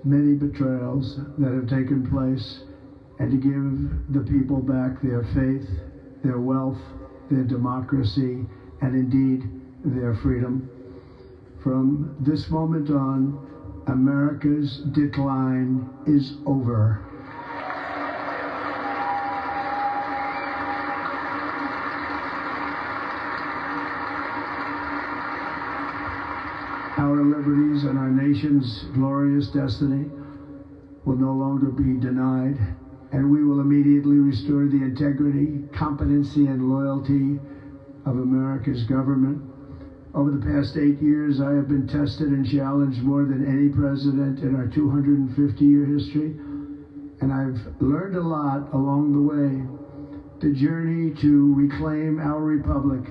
many betrayals that have taken place, and to give the people back their faith, their wealth, their democracy, and indeed their freedom. From this moment on, America's decline is over. Our liberties and our nation's glorious destiny will no longer be denied, and we will immediately restore the integrity, competency, and loyalty of America's government. Over the past 8 years, I have been tested and challenged more than any president in our 250-year history, and I've learned a lot along the way. The journey to reclaim our republic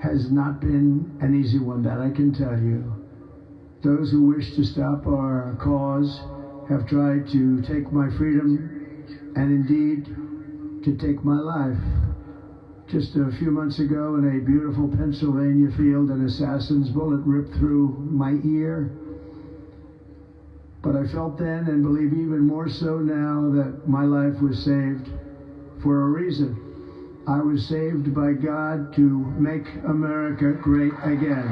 has not been an easy one, that I can tell you. Those who wish to stop our cause have tried to take my freedom and indeed to take my life. Just a few months ago in a beautiful Pennsylvania field, an assassin's bullet ripped through my ear. But I felt then, and believe even more so now, that my life was saved for a reason. I was saved by God to make America great again.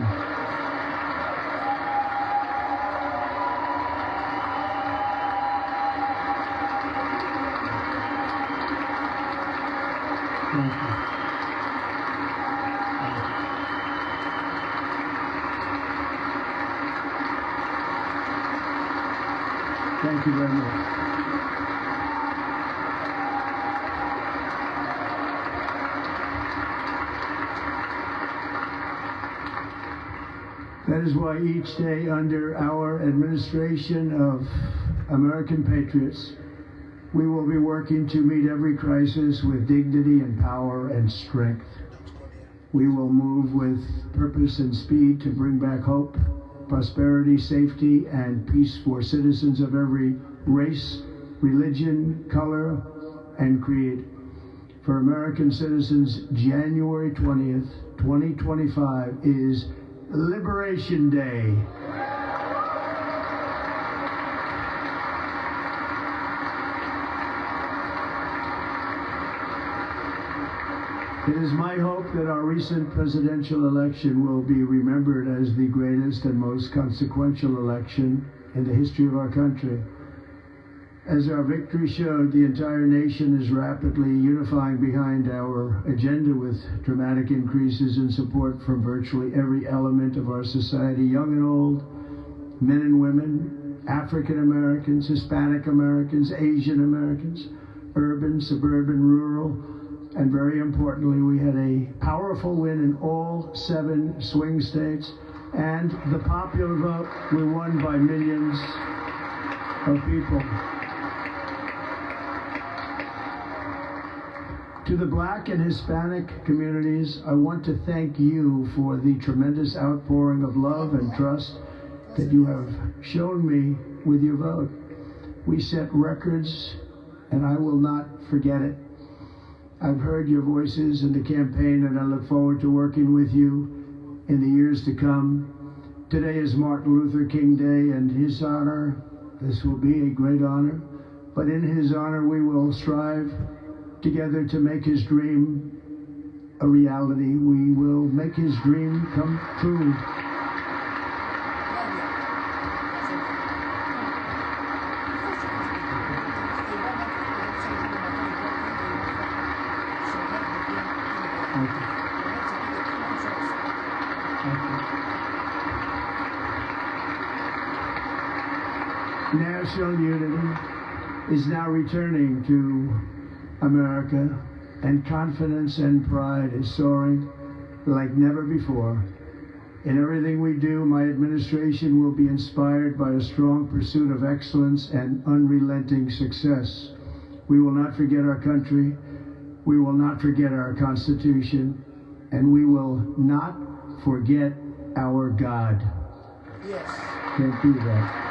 Thank you. Thank you very much. That is why each day under our administration of American patriots, we will be working to meet every crisis with dignity and power and strength. We will move with purpose and speed to bring back hope, prosperity, safety, and peace for citizens of every race, religion, color, and creed. For American citizens, January 20th, 2025 is Liberation Day. It is my hope that our recent presidential election will be remembered as the greatest and most consequential election in the history of our country. As our victory showed, the entire nation is rapidly unifying behind our agenda with dramatic increases in support from virtually every element of our society, young and old, men and women, African Americans, Hispanic Americans, Asian Americans, urban, suburban, rural, and very importantly, we had a powerful win in all 7 swing states, and the popular vote, we won by millions of people. To the Black and Hispanic communities, I want to thank you for the tremendous outpouring of love and trust that you have shown me with your vote. We set records, and I will not forget it. I've heard your voices in the campaign, and I look forward to working with you in the years to come. Today is Martin Luther King Day, and his honor, this will be a great honor, but in his honor we will strive together to make his dream a reality. We will make his dream come true. Thank you. Thank you. National unity is now returning to America, and confidence and pride is soaring like never before. In everything we do, my administration will be inspired by a strong pursuit of excellence and unrelenting success. We will not forget our country. We will not forget our Constitution, and we will not forget our God. Yes. Can't do that.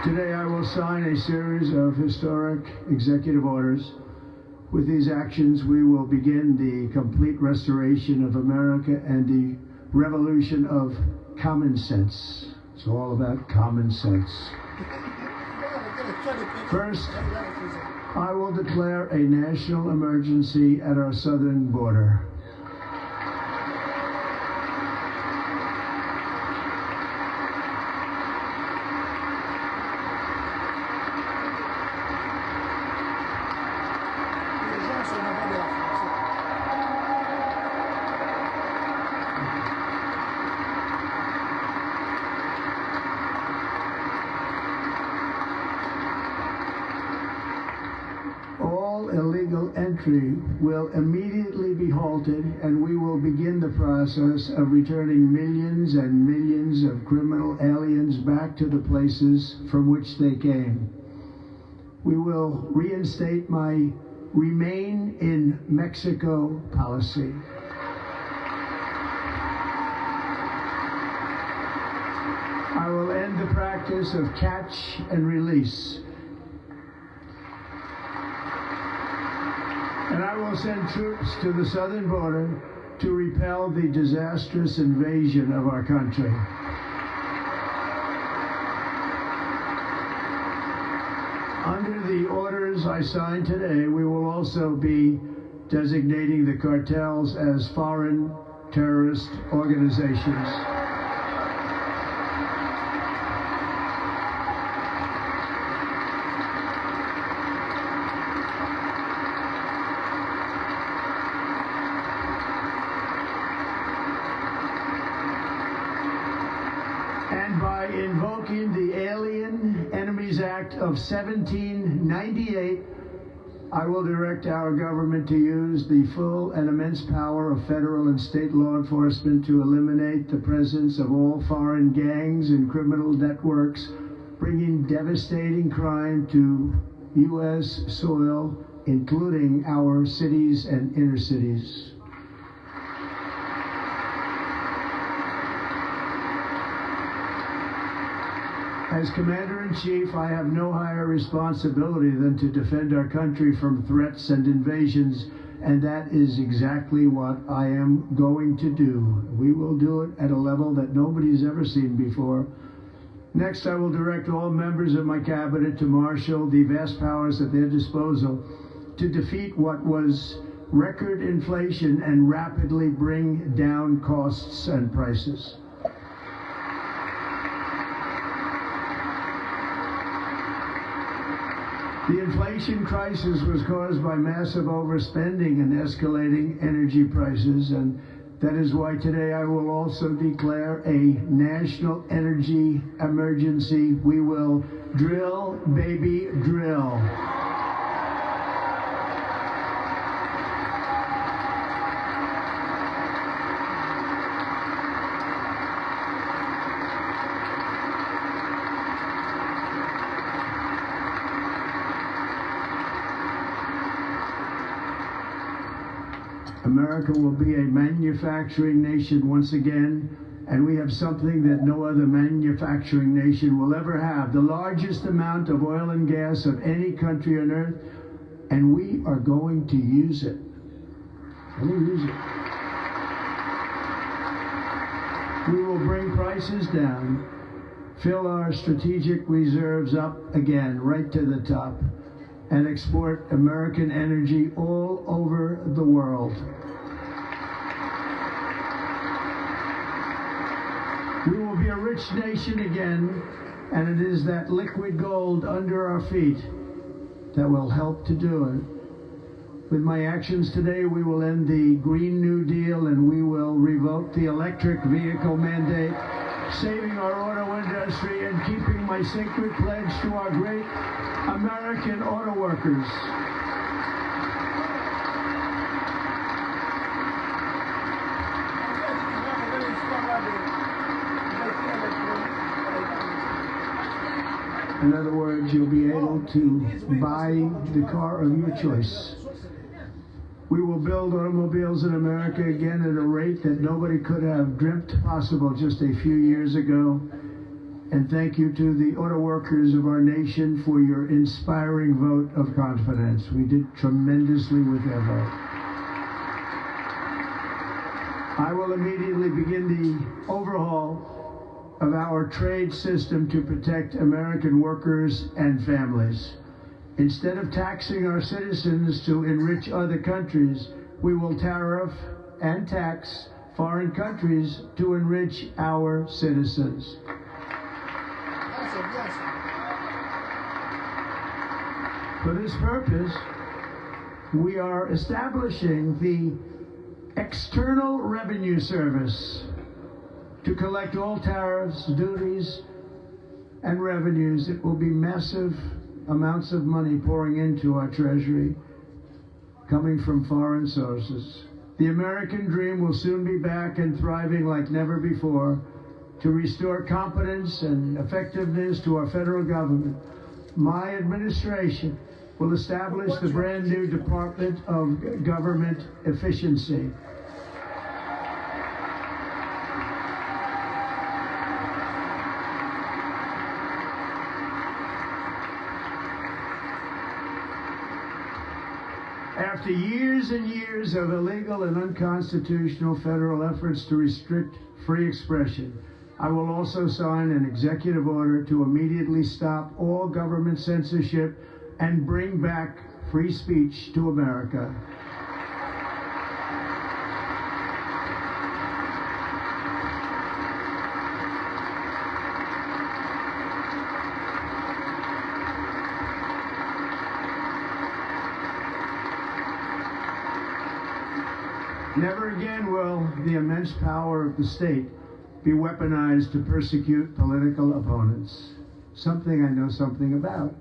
Today I will sign a series of historic executive orders With these actions, we will begin the complete restoration of America and the revolution of common sense. It's all about common sense. First, I will declare a national emergency at our southern border. Illegal entry will immediately be halted, and we will begin the process of returning millions and millions of criminal aliens back to the places from which they came. We will reinstate my Remain in Mexico policy. I will end the practice of catch and release. And I will send troops to the southern border to repel the disastrous invasion of our country. Under the orders I signed today, we will also be designating the cartels as foreign terrorist organizations. And by invoking the Alien Enemies Act of 1798, I will direct our government to use the full and immense power of federal and state law enforcement to eliminate the presence of all foreign gangs and criminal networks, bringing devastating crime to U.S. soil, including our cities and inner cities. As Commander-in-Chief, I have no higher responsibility than to defend our country from threats and invasions, and that is exactly what I am going to do. We will do it at a level that nobody's ever seen before. Next, I will direct all members of my cabinet to marshal the vast powers at their disposal to defeat what was record inflation and rapidly bring down costs and prices. The inflation crisis was caused by massive overspending and escalating energy prices, and that is why today I will also declare a national energy emergency. We will drill, baby, drill. America will be a manufacturing nation once again, and we have something that no other manufacturing nation will ever have, the largest amount of oil and gas of any country on earth, and we are going to use it. We'll use it. We will bring prices down, fill our strategic reserves up again, right to the top, and export American energy all over the world. We will be a rich nation again, and it is that liquid gold under our feet that will help to do it. With my actions today, we will end the Green New Deal, and we will revoke the electric vehicle mandate, saving our auto industry and keeping my sacred pledge to our great American auto workers. In other words, you'll be able to buy the car of your choice. We will build automobiles in America again at a rate that nobody could have dreamt possible just a few years ago. And thank you to the auto workers of our nation for your inspiring vote of confidence. We did tremendously with their vote. I will immediately begin the overhaul of our trade system to protect American workers and families. Instead of taxing our citizens to enrich other countries, we will tariff and tax foreign countries to enrich our citizens. For this purpose, we are establishing the External Revenue Service to collect all tariffs, duties, and revenues. It will be massive amounts of money pouring into our treasury, coming from foreign sources. The American dream will soon be back and thriving like never before to restore competence and effectiveness to our federal government. My administration will establish the brand new Department of Government Efficiency. After years and years of illegal and unconstitutional federal efforts to restrict free expression, I will also sign an executive order to immediately stop all government censorship and bring back free speech to America. Never again will the immense power of the state be weaponized to persecute political opponents, something I know something about.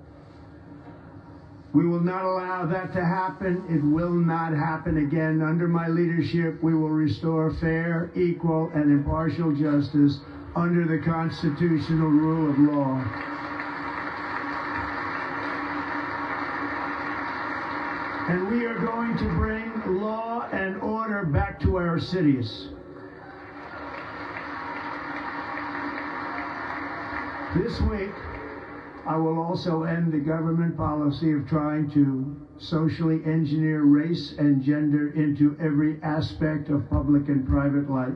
We will not allow that to happen. It will not happen again. Under my leadership, we will restore fair, equal, and impartial justice under the constitutional rule of law. And we are going to bring law and order back to our cities. This week, I will also end the government policy of trying to socially engineer race and gender into every aspect of public and private life.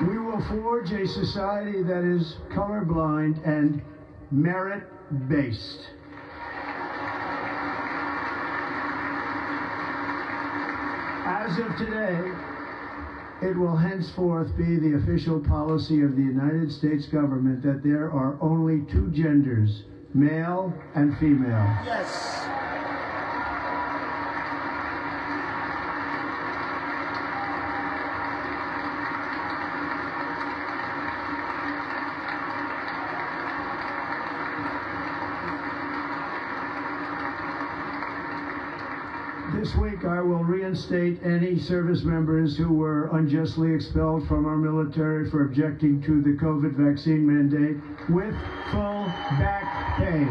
We will forge a society that is colorblind and merit-based. As of today, it will henceforth be the official policy of the United States government that there are only two genders, male and female. Yes. This week, I will reinstate any service members who were unjustly expelled from our military for objecting to the COVID vaccine mandate with full back pay.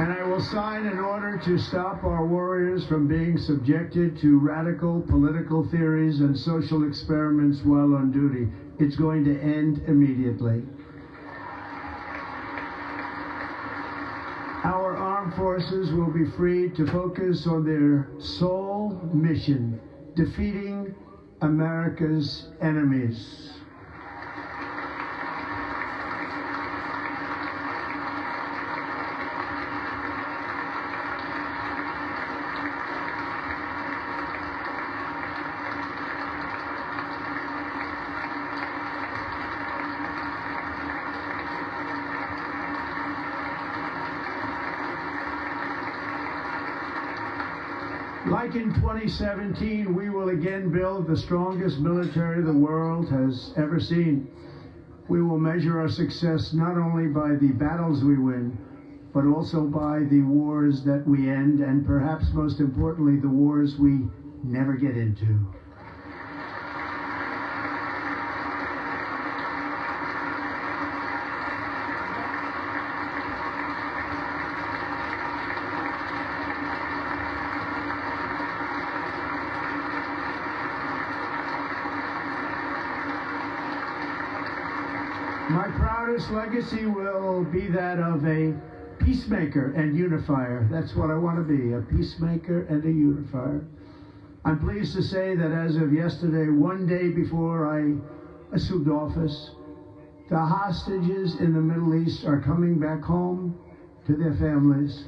And I will sign an order to stop our warriors from being subjected to radical political theories and social experiments while on duty. It's going to end immediately. Our armed forces will be free to focus on their sole mission, defeating America's enemies. Like in 2017, we will again build the strongest military the world has ever seen. We will measure our success not only by the battles we win, but also by the wars that we end, and perhaps most importantly, the wars we never get into. My proudest legacy will be that of a peacemaker and unifier. That's what I want to be, a peacemaker and a unifier. I'm pleased to say that as of yesterday, one day before I assumed office, the hostages in the Middle East are coming back home to their families.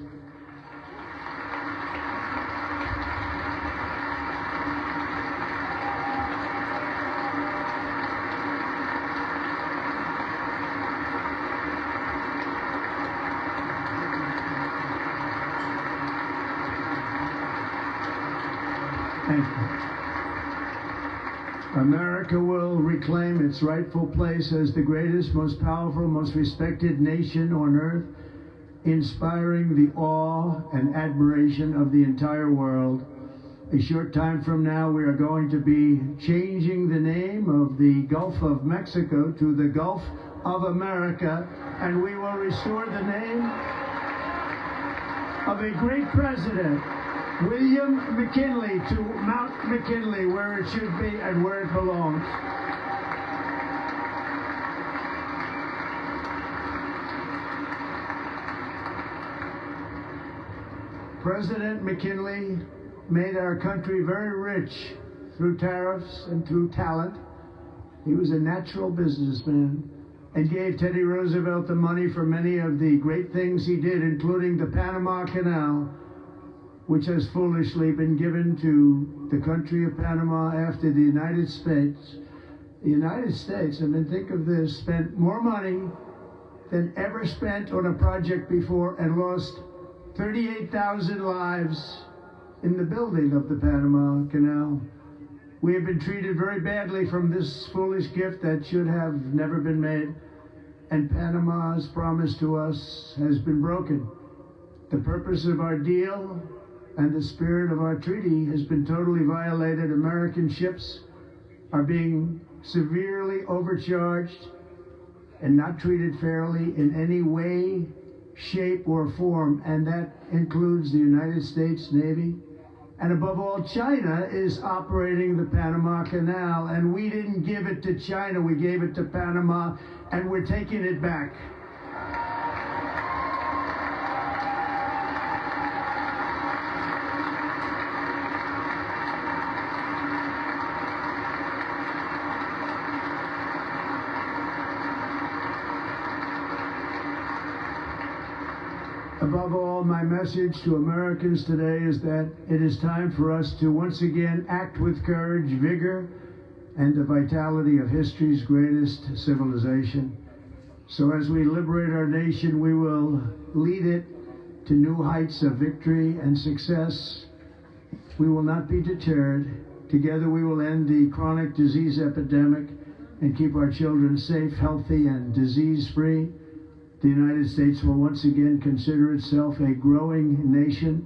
Thank you. America will reclaim its rightful place as the greatest, most powerful, most respected nation on earth, inspiring the awe and admiration of the entire world. A short time from now, we are going to be changing the name of the Gulf of Mexico to the Gulf of America, and we will restore the name of a great president, William McKinley, to Mount McKinley, where it should be and where it belongs. President McKinley made our country very rich through tariffs and through talent. He was a natural businessman and gave Teddy Roosevelt the money for many of the great things he did, including the Panama Canal, which has foolishly been given to the country of Panama after the United States. The United States, I mean, think of this, spent more money than ever spent on a project before and lost 38,000 lives in the building of the Panama Canal. We have been treated very badly from this foolish gift that should have never been made, and Panama's promise to us has been broken. The purpose of our deal and the spirit of our treaty has been totally violated. American ships are being severely overcharged and not treated fairly in any way, shape, or form, and that includes the United States Navy. And above all, China is operating the Panama Canal, and we didn't give it to China, we gave it to Panama, and we're taking it back. Above all, my message to Americans today is that it is time for us to once again act with courage, vigor, and the vitality of history's greatest civilization. So as we liberate our nation, we will lead it to new heights of victory and success. We will not be deterred. Together we will end the chronic disease epidemic and keep our children safe, healthy, and disease-free. The United States will once again consider itself a growing nation,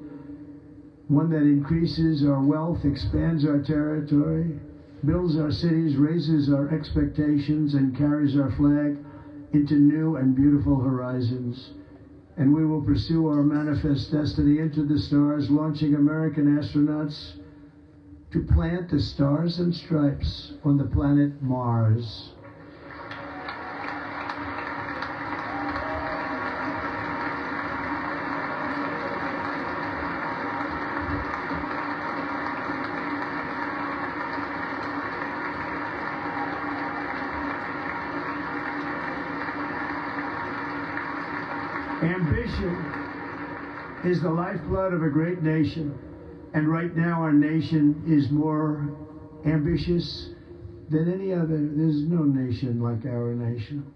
one that increases our wealth, expands our territory, builds our cities, raises our expectations, and carries our flag into new and beautiful horizons. And we will pursue our manifest destiny into the stars, launching American astronauts to plant the stars and stripes on the planet Mars. Ambition is the lifeblood of a great nation, and right now our nation is more ambitious than any other. There's no nation like our nation.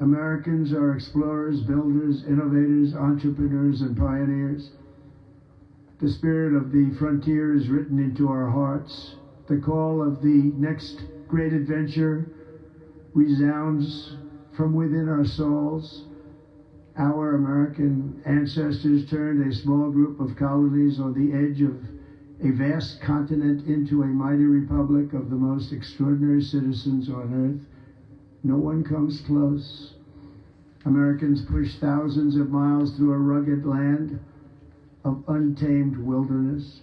Americans are explorers, builders, innovators, entrepreneurs, and pioneers. The spirit of the frontier is written into our hearts. The call of the next great adventure resounds from within our souls. Our American ancestors turned a small group of colonies on the edge of a vast continent into a mighty republic of the most extraordinary citizens on earth. No one comes close. Americans pushed thousands of miles through a rugged land of untamed wilderness.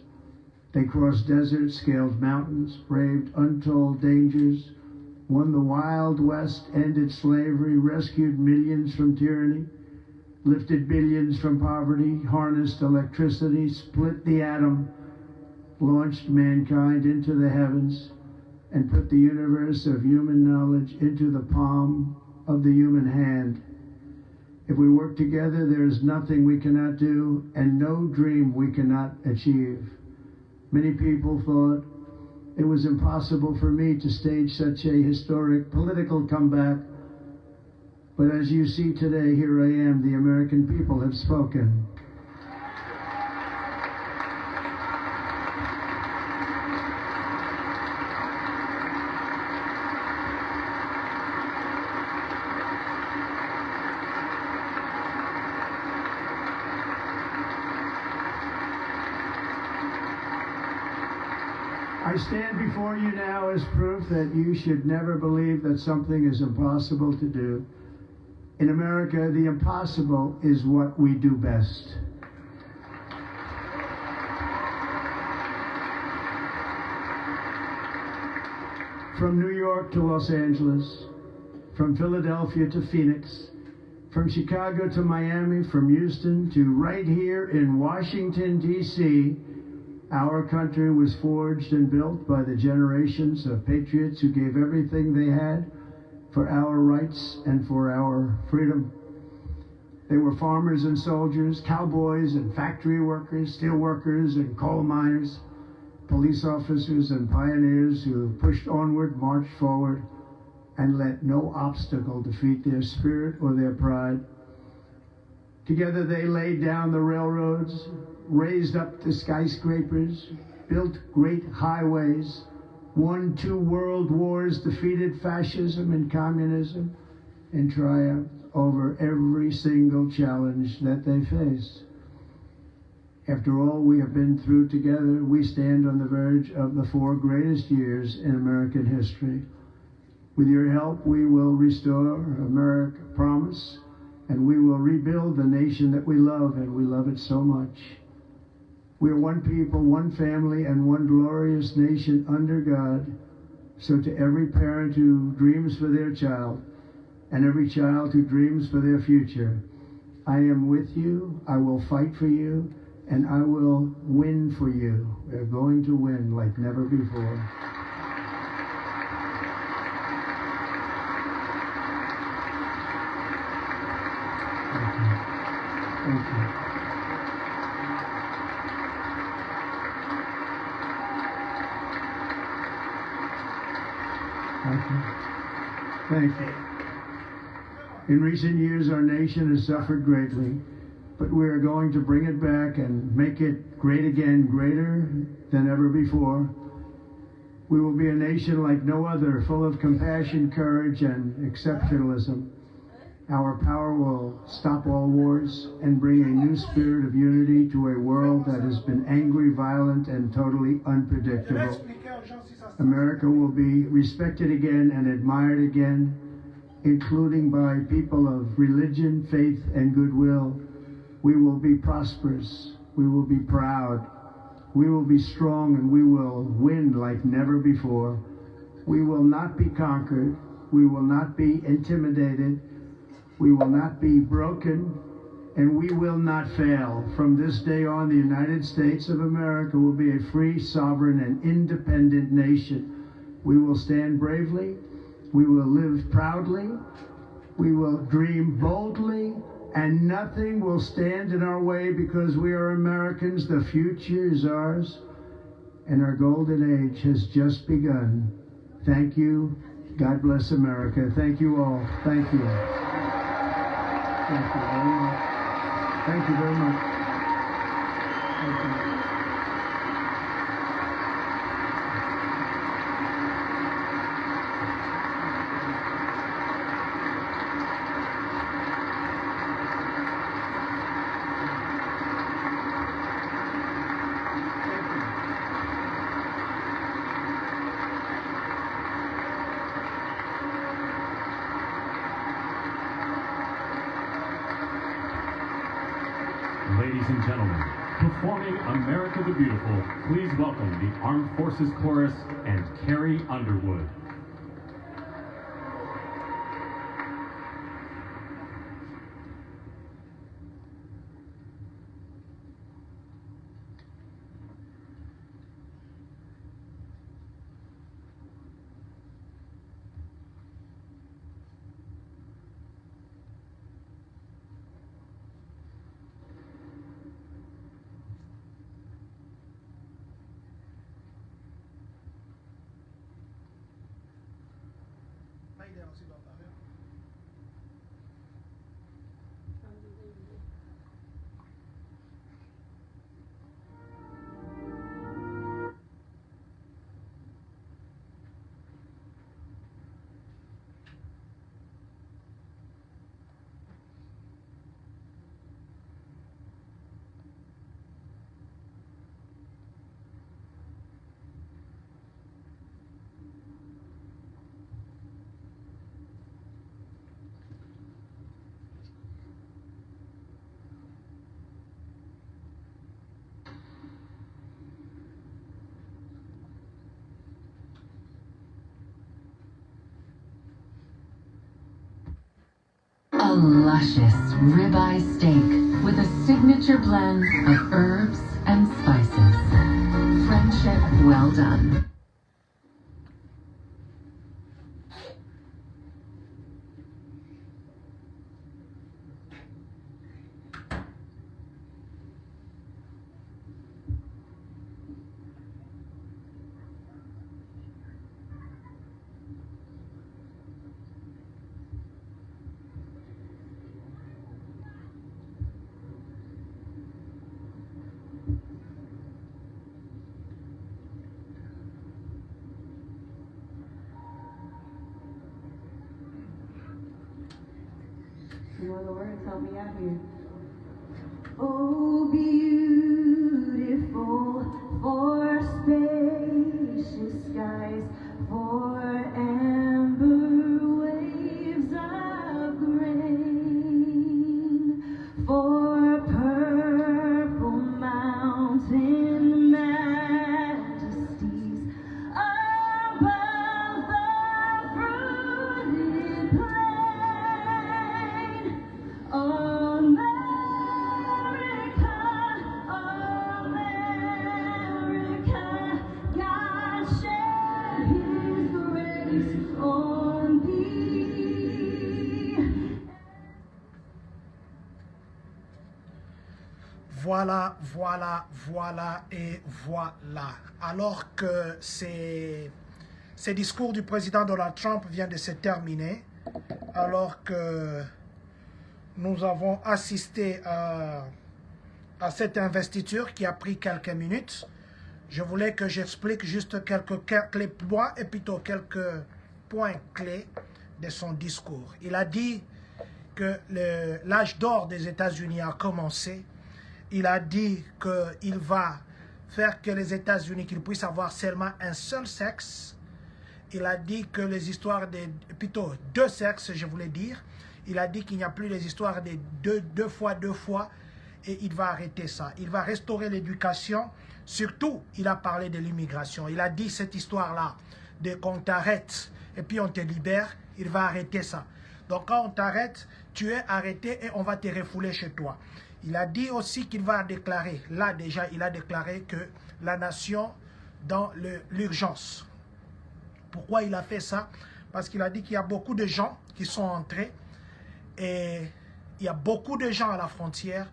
They crossed deserts, scaled mountains, braved untold dangers, won the Wild West, ended slavery, rescued millions from tyranny, lifted billions from poverty, harnessed electricity, split the atom, launched mankind into the heavens, and put the universe of human knowledge into the palm of the human hand. If we work together, there is nothing we cannot do, and no dream we cannot achieve. Many people thought it was impossible for me to stage such a historic political comeback. But as you see today, here I am. The American people have spoken. I stand before you now as proof that you should never believe that something is impossible to do. In America, the impossible is what we do best. From New York to Los Angeles, from Philadelphia to Phoenix, from Chicago to Miami, from Houston to right here in Washington, D.C., our country was forged and built by the generations of patriots who gave everything they had for our rights and for our freedom. They were farmers and soldiers, cowboys and factory workers, steel workers and coal miners, police officers and pioneers who pushed onward, marched forward, and let no obstacle defeat their spirit or their pride. Together they laid down the railroads, raised up the skyscrapers, built great highways, won 2 world wars, defeated fascism and communism, and triumphed over every single challenge that they faced. After all we have been through together, we stand on the verge of the 4 greatest years in American history. With your help, we will restore America promise, and we will rebuild the nation that we love, and we love it so much. We are one people, one family, and one glorious nation under God. So to every parent who dreams for their child, and every child who dreams for their future, I am with you, I will fight for you, and I will win for you. We're going to win like never before. Thank you. Thank you. In recent years, our nation has suffered greatly, but we are going to bring it back and make it great again, greater than ever before. We will be a nation like no other, full of compassion, courage, and exceptionalism. Our power will stop all wars and bring a new spirit of unity to a world that has been angry, violent, and totally unpredictable. America will be respected again and admired again, including by people of religion, faith, and goodwill. We will be prosperous. We will be proud. We will be strong, and we will win like never before. We will not be conquered. We will not be intimidated. We will not be broken, and we will not fail. From this day on, the United States of America will be a free, sovereign, and independent nation. We will stand bravely. We will live proudly. We will dream boldly, and nothing will stand in our way because we are Americans. The future is ours, and our golden age has just begun. Thank you. God bless America. Thank you all. Thank you. Thank you very much. Thank you very much. Thank you. Ladies and gentlemen, performing America the Beautiful, please welcome the Armed Forces Chorus and Carrie Underwood. A luscious ribeye steak with a signature blend of herbs and spices. Friendship well done. You know the words, help me out here. Oh, beautiful for spacious skies, for amber waves of grain, for purple mountain majesties above the fruited plain. America, America, God shed His grace on thee. Voilà, voilà, voilà et voilà. Alors que ces discours du président Donald Trump viennent de se terminer, alors que nous avons assisté à cette investiture qui a pris quelques minutes, je voulais que j'explique juste quelques points et plutôt quelques points clés de son discours. Il a dit que l'âge d'or des États-Unis a commencé. Il a dit qu'il va faire que les États-Unis qu'ils puissent avoir seulement un seul sexe. Il a dit que les histoires plutôt deux sexes, je voulais dire. Il a dit qu'il n'y a plus les histoires de deux fois, et il va arrêter ça. Il va restaurer l'éducation. Surtout, il a parlé de l'immigration. Il a dit cette histoire-là, de qu'on t'arrête et puis on te libère, il va arrêter ça. Donc quand on t'arrête, tu es arrêté et on va te refouler chez toi. Il a dit aussi qu'il va déclarer, là déjà, il a déclaré que la nation dans l'urgence. Pourquoi il a fait ça? Parce qu'il a dit qu'il y a beaucoup de gens qui sont entrés et il y a beaucoup de gens à la frontière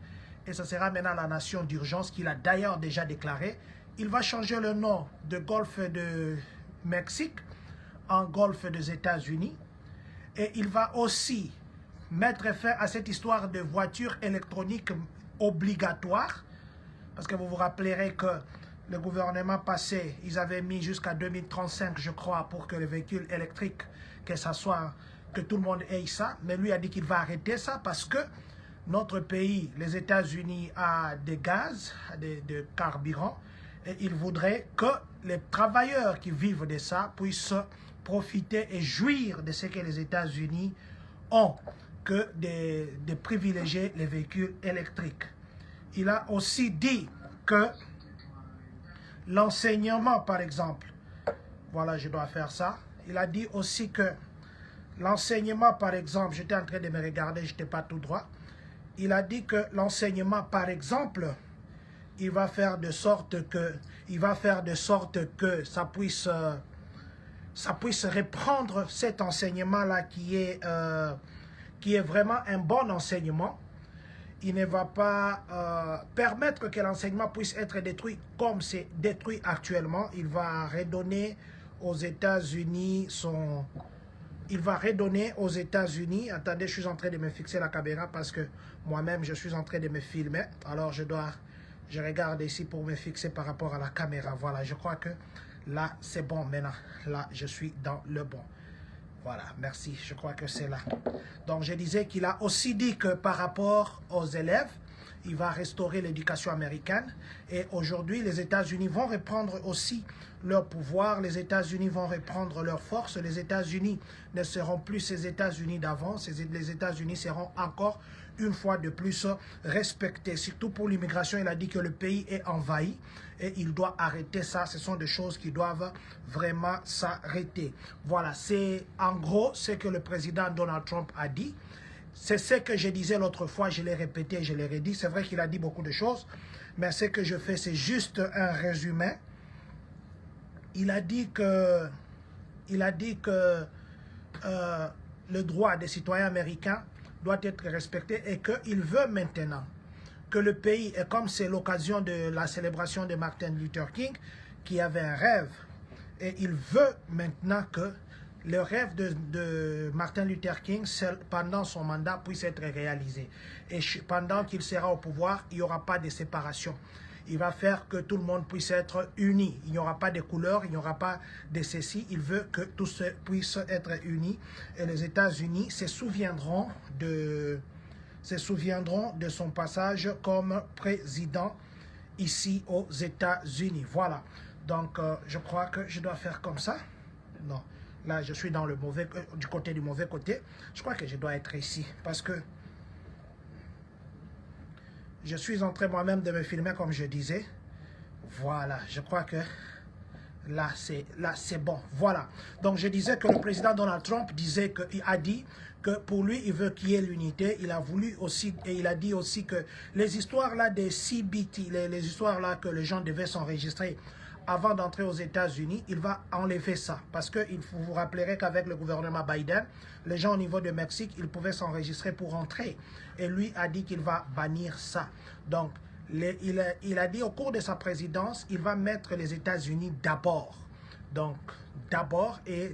et ça sera maintenant la nation d'urgence qu'il a d'ailleurs déjà déclaré. Il va changer le nom de Golfe de Mexique en Golfe des États-Unis et il va aussi mettre fin à cette histoire de voitures électroniques obligatoires parce que vous vous rappellerez que le gouvernement passé, ils avaient mis jusqu'à 2035, je crois, pour que les véhicules électriques, que tout le monde ait ça. Mais lui a dit qu'il va arrêter ça parce que notre pays, les États-Unis, a des gaz, de carburant. Et il voudrait que les travailleurs qui vivent de ça puissent profiter et jouir de ce que les États-Unis ont, que de privilégier les véhicules électriques. Il a aussi dit que l'enseignement, par exemple, voilà, je dois faire ça. Il a dit aussi que l'enseignement, par exemple, j'étais en train de me regarder, je n'étais pas tout droit. Il a dit que l'enseignement, par exemple, il va faire de sorte que ça puisse reprendre cet enseignement-là qui est vraiment un bon enseignement. Il ne va pas permettre que l'enseignement puisse être détruit comme c'est détruit actuellement. Il va redonner aux États-Unis il va redonner aux États-Unis. Attendez, je suis en train de me fixer la caméra parce que moi-même, je suis en train de me filmer. Alors, je regarde ici pour me fixer par rapport à la caméra. Voilà, je crois que là, c'est bon maintenant. Là, je suis dans le bon. Voilà, merci. Je crois que c'est là. Donc, je disais qu'il a aussi dit que par rapport aux élèves, il va restaurer l'éducation américaine. Et aujourd'hui, les États-Unis vont reprendre aussi leur pouvoir. Les États-Unis vont reprendre leur force. Les États-Unis ne seront plus ces États-Unis d'avant. Les États-Unis seront encore une fois de plus respectés. Surtout pour l'immigration, il a dit que le pays est envahi et il doit arrêter ça. Ce sont des choses qui doivent vraiment s'arrêter. Voilà, c'est en gros ce que le président Donald Trump a dit. C'est ce que je disais l'autre fois, je l'ai répété, je l'ai redit. C'est vrai qu'il a dit beaucoup de choses, mais ce que je fais, c'est juste un résumé. Il a dit que le droit des citoyens américains doit être respecté et qu'il veut maintenant que le pays, et comme c'est l'occasion de la célébration de Martin Luther King, qui avait un rêve, et il veut maintenant que le rêve de Martin Luther King pendant son mandat puisse être réalisé. Et pendant qu'il sera au pouvoir, il n'y aura pas de séparation. Il va faire que tout le monde puisse être uni. Il n'y aura pas de couleurs, il n'y aura pas de ceci. Il veut que tous puissent être unis. Et les États-Unis se souviendront de son passage comme président ici aux États-Unis. Voilà. Donc, je crois que je dois faire comme ça. Non. Là, je suis dans le du mauvais côté. Je crois que je dois être ici parce que je suis en train moi-même de me filmer comme je disais. Voilà, je crois que là, c'est bon. Voilà. Donc, je disais que le président Donald Trump a dit que pour lui, il veut qu'il y ait l'unité. Il a voulu aussi, et il a dit aussi que les histoires là des CBT, les histoires là que les gens devaient s'enregistrer avant d'entrer aux États-Unis, il va enlever ça. Parce que vous vous rappellerez qu'avec le gouvernement Biden, les gens au niveau de Mexique, ils pouvaient s'enregistrer pour entrer. Et lui a dit qu'il va bannir ça. Donc, il a dit au cours de sa présidence, il va mettre les États-Unis d'abord. Donc, d'abord, et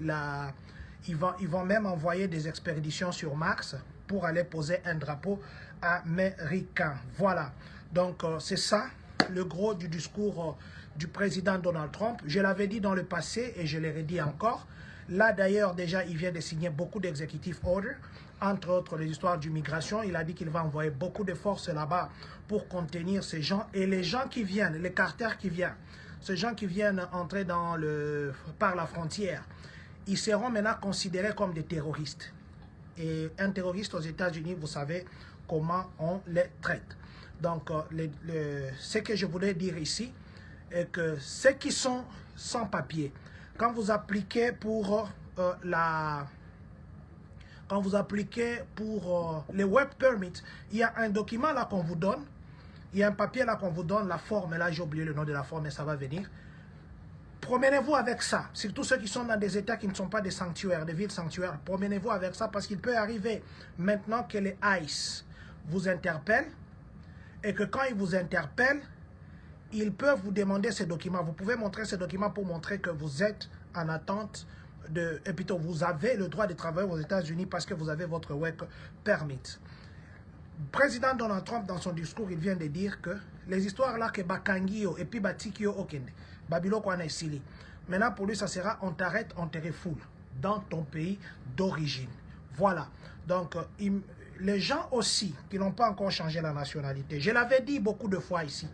ils vont même envoyer des expéditions sur Mars pour aller poser un drapeau américain. Voilà. Donc, c'est ça, le gros du discours du président Donald Trump. Je l'avais dit dans le passé et je l'ai redit encore. Là, d'ailleurs, déjà, il vient de signer beaucoup d'executive orders, entre autres les histoires d'immigration. Il a dit qu'il va envoyer beaucoup de forces là-bas pour contenir ces gens. Et les gens qui viennent, les carters qui viennent, ces gens qui viennent entrer par la frontière, ils seront maintenant considérés comme des terroristes. Et un terroriste aux États-Unis, vous savez comment on les traite. Donc, ce que je voulais dire ici, est que ceux qui sont sans papier, quand vous appliquez pour les work permits, il y a un document là qu'on vous donne, il y a un papier là qu'on vous donne, la forme, là j'ai oublié le nom de la forme, mais ça va venir. Promenez-vous avec ça, surtout ceux qui sont dans des États qui ne sont pas des sanctuaires, des villes sanctuaires, promenez-vous avec ça parce qu'il peut arriver maintenant que les ICE vous interpellent et que quand ils vous interpellent, ils peuvent vous demander ces documents. Vous pouvez montrer ces documents pour montrer que vous êtes en attente et plutôt vous avez le droit de travailler aux États-Unis parce que vous avez votre work permit. Le président Donald Trump, dans son discours, il vient de dire que les histoires là que Bakangio et puis Batikio Okende, Babilo Kwanesili, maintenant pour lui ça sera on t'arrête, on te refoule dans ton pays d'origine. Voilà. Donc les gens aussi qui n'ont pas encore changé la nationalité, je l'avais dit beaucoup de fois ici,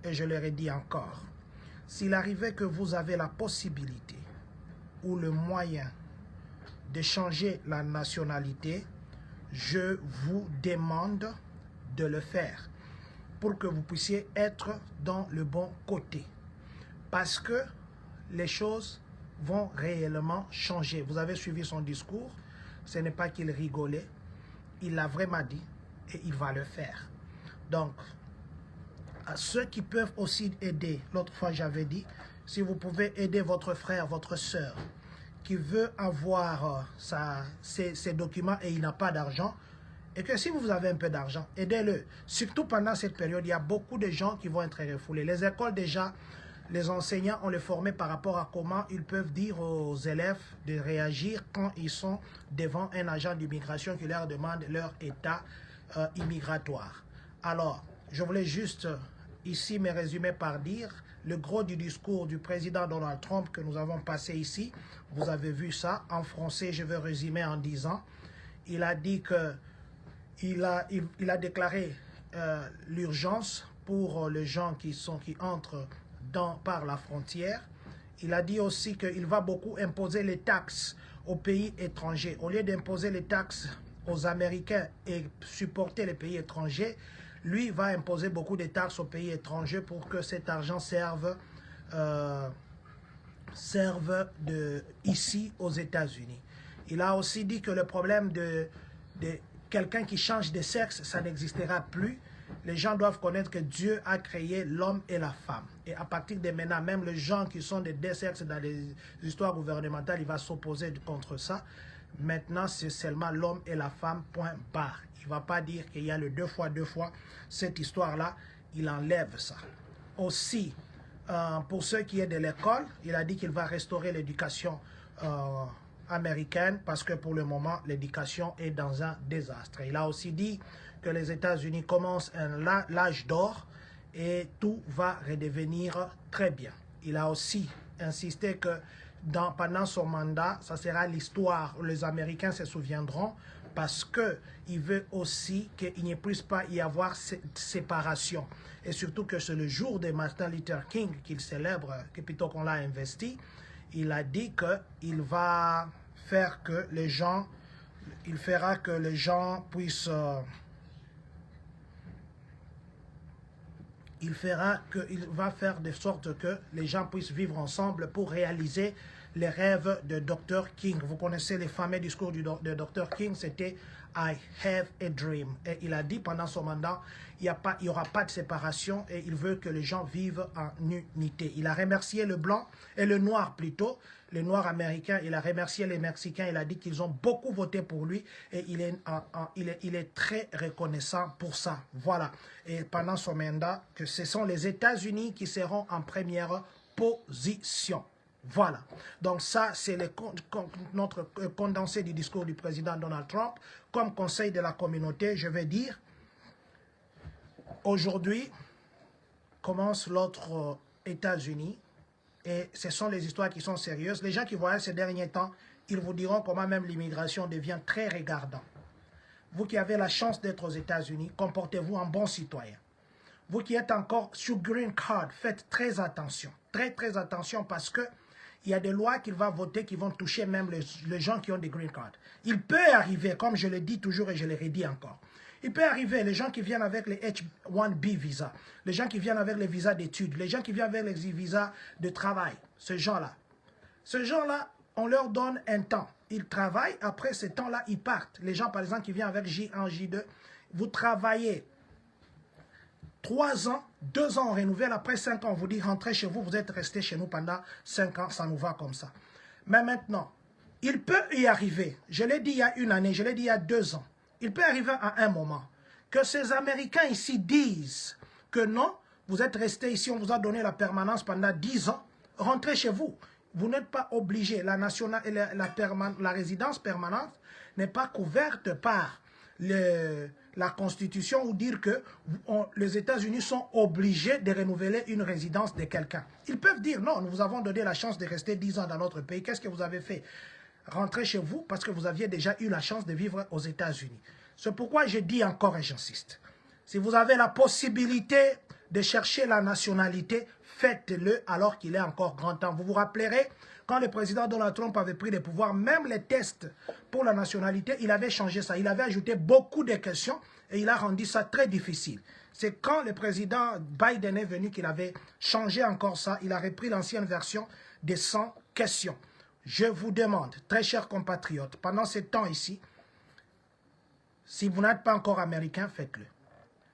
et je leur ai dit encore, s'il arrivait que vous avez la possibilité ou le moyen de changer la nationalité, je vous demande de le faire pour que vous puissiez être dans le bon côté. Parce que les choses vont réellement changer. Vous avez suivi son discours, ce n'est pas qu'il rigolait, il l'a vraiment dit et il va le faire. Donc, à ceux qui peuvent aussi aider, l'autre fois j'avais dit, si vous pouvez aider votre frère, votre soeur, qui veut avoir ces documents et il n'a pas d'argent, et que si vous avez un peu d'argent, aidez-le. Surtout pendant cette période, il y a beaucoup de gens qui vont être refoulés. Les écoles déjà, Les enseignants, on les formait par rapport à comment ils peuvent dire aux élèves de réagir quand ils sont devant un agent d'immigration qui leur demande leur état immigratoire. Alors, je voulais juste ici me résumer par dire le gros du discours du président Donald Trump que nous avons passé ici. Vous avez vu ça. En français, je vais résumer en disant, il a dit que il a déclaré l'urgence pour les gens qui entrent par la frontière. Il a dit aussi qu'il va beaucoup imposer les taxes aux pays étrangers. Au lieu d'imposer les taxes aux Américains et supporter les pays étrangers, lui va imposer beaucoup de taxes aux pays étrangers pour que cet argent serve ici aux États-Unis. Il a aussi dit que le problème de quelqu'un qui change de sexe, ça n'existera plus. Les gens doivent connaître que Dieu a créé l'homme et la femme. Et à partir de maintenant, même les gens qui sont des deux sexes dans les histoires gouvernementales, il va s'opposer contre ça. Maintenant, c'est seulement l'homme et la femme, point barre. Il ne va pas dire qu'il y a le deux fois. Cette histoire-là, il enlève ça. Aussi, pour ceux qui est de l'école, il a dit qu'il va restaurer l'éducation américaine parce que pour le moment, l'éducation est dans un désastre. Il a aussi dit que les États-Unis commencent l'âge d'or et tout va redevenir très bien. Il a aussi insisté que pendant son mandat, ça sera l'histoire où les Américains se souviendront parce qu'il veut aussi qu'il ne puisse pas y avoir cette séparation. Et surtout que c'est le jour de Martin Luther King qu'il célèbre, que plutôt qu'on l'a investi. Il a dit qu'il va faire que les gens, il fera que les gens puissent... il va faire de sorte que les gens puissent vivre ensemble pour réaliser les rêves de Dr. King. Vous connaissez les fameux discours de Dr. King, c'était « I have a dream ». Et il a dit pendant son mandat, il n'y aura pas de séparation et il veut que les gens vivent en unité. Il a remercié le blanc et le noir plutôt, le noir américain. Il a remercié les Mexicains, il a dit qu'ils ont beaucoup voté pour lui et il est très reconnaissant pour ça. Voilà. Et pendant son mandat, que ce sont les États-Unis qui seront en première position. Voilà. Donc ça, c'est notre condensé du discours du président Donald Trump. Comme conseil de la communauté, je vais dire, aujourd'hui commence l'autre États-Unis et ce sont les histoires qui sont sérieuses. Les gens qui voyagent ces derniers temps, ils vous diront comment même l'immigration devient très regardant. Vous qui avez la chance d'être aux États-Unis, comportez-vous en bon citoyen. Vous qui êtes encore sur Green Card, faites très attention. Très attention parce que il y a des lois qu'il va voter qui vont toucher même les gens qui ont des green cards. Il peut arriver, comme je le dis toujours et je le redis encore, il peut arriver, les gens qui viennent avec les H-1B visa, les gens qui viennent avec les visas d'études, les gens qui viennent avec les visas de travail, ces gens-là, on leur donne un temps. Ils travaillent, après ce temps-là, ils partent. Les gens, par exemple, qui viennent avec J1, J2, vous travaillez 3 ans, 2 ans on renouvelle, après 5 ans on vous dit rentrez chez vous, vous êtes resté chez nous pendant 5 ans, ça nous va comme ça. Mais maintenant, il peut y arriver, je l'ai dit il y a 1 année, je l'ai dit il y a 2 ans, il peut arriver à un moment que ces Américains ici disent que non, vous êtes resté ici, on vous a donné la permanence pendant 10 ans, rentrez chez vous. Vous n'êtes pas obligé, la résidence permanente n'est pas couverte par la Constitution ou dire que les États-Unis sont obligés de renouveler une résidence de quelqu'un. Ils peuvent dire non, nous vous avons donné la chance de rester 10 ans dans notre pays. Qu'est-ce que vous avez fait? Rentrez chez vous parce que vous aviez déjà eu la chance de vivre aux États-Unis. C'est pourquoi je dis encore et j'insiste. Si vous avez la possibilité de chercher la nationalité, faites-le alors qu'il est encore grand temps. Vous vous rappellerez, quand le président Donald Trump avait pris le pouvoir, même les tests pour la nationalité, il avait changé ça. Il avait ajouté beaucoup de questions et il a rendu ça très difficile. C'est quand le président Biden est venu qu'il avait changé encore ça. Il a repris l'ancienne version des 100 questions. Je vous demande, très chers compatriotes, pendant ce temps ici, si vous n'êtes pas encore américain, faites-le.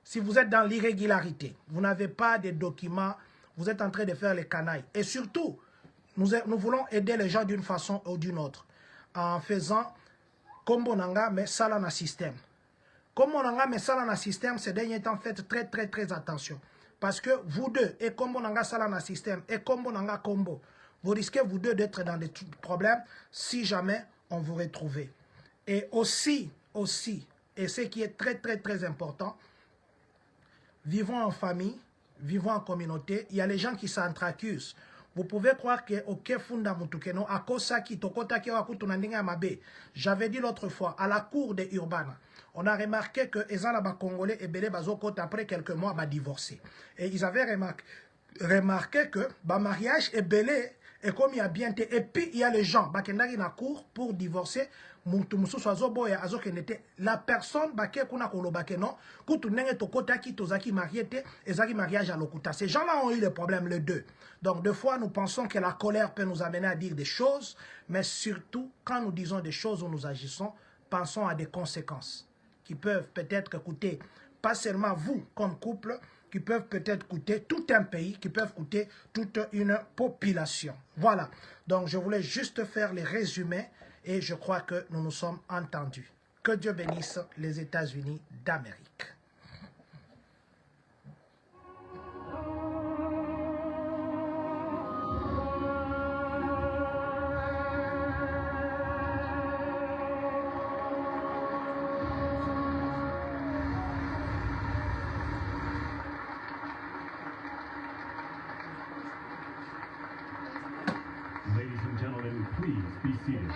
Si vous êtes dans l'irrégularité, vous n'avez pas de documents, vous êtes en train de faire les canailles. Et surtout, nous voulons aider les gens d'une façon ou d'une autre. En faisant comme Bonanga, mais ça là dans le système. Comme Bonanga, mais ça là dans le système, ces derniers temps, faites très attention. Parce que vous deux, et combo nanga salana système, et combo nanga combo, vous risquez vous deux d'être dans des problèmes si jamais on vous retrouve. Et aussi, et ce qui est très important, vivons en famille, vivons en communauté. Il y a les gens qui s'entraccusent. Vous pouvez croire que ok funda mutukeno akosa ki tokota ki wakutunandinga mabe. J'avais dit l'autre fois à la cour des urbanes, on a remarqué que ezana ba congolais et belé bazokot après quelques mois ba divorcé. Et ils avaient remarqué que ba mariage est belé et comme il y a bien été et puis il y a les gens ba kendaki na cour pour divorcer. La personne qui kuna kolobake non kutu nenge tokota ki tozaki marié te ezaki mariage à lokuta. Ces gens-là ont eu le problème les deux. Donc deux fois nous pensons que la colère peut nous amener à dire des choses, mais surtout quand nous disons des choses ou nous agissons, pensons à des conséquences qui peuvent peut-être coûter pas seulement vous comme couple, qui peuvent peut-être coûter tout un pays, qui peuvent coûter toute une population. Voilà. Donc je voulais juste faire les résumés. Et je crois que nous nous sommes entendus. Que Dieu bénisse les États-Unis d'Amérique. Ladies and gentlemen, please be seated.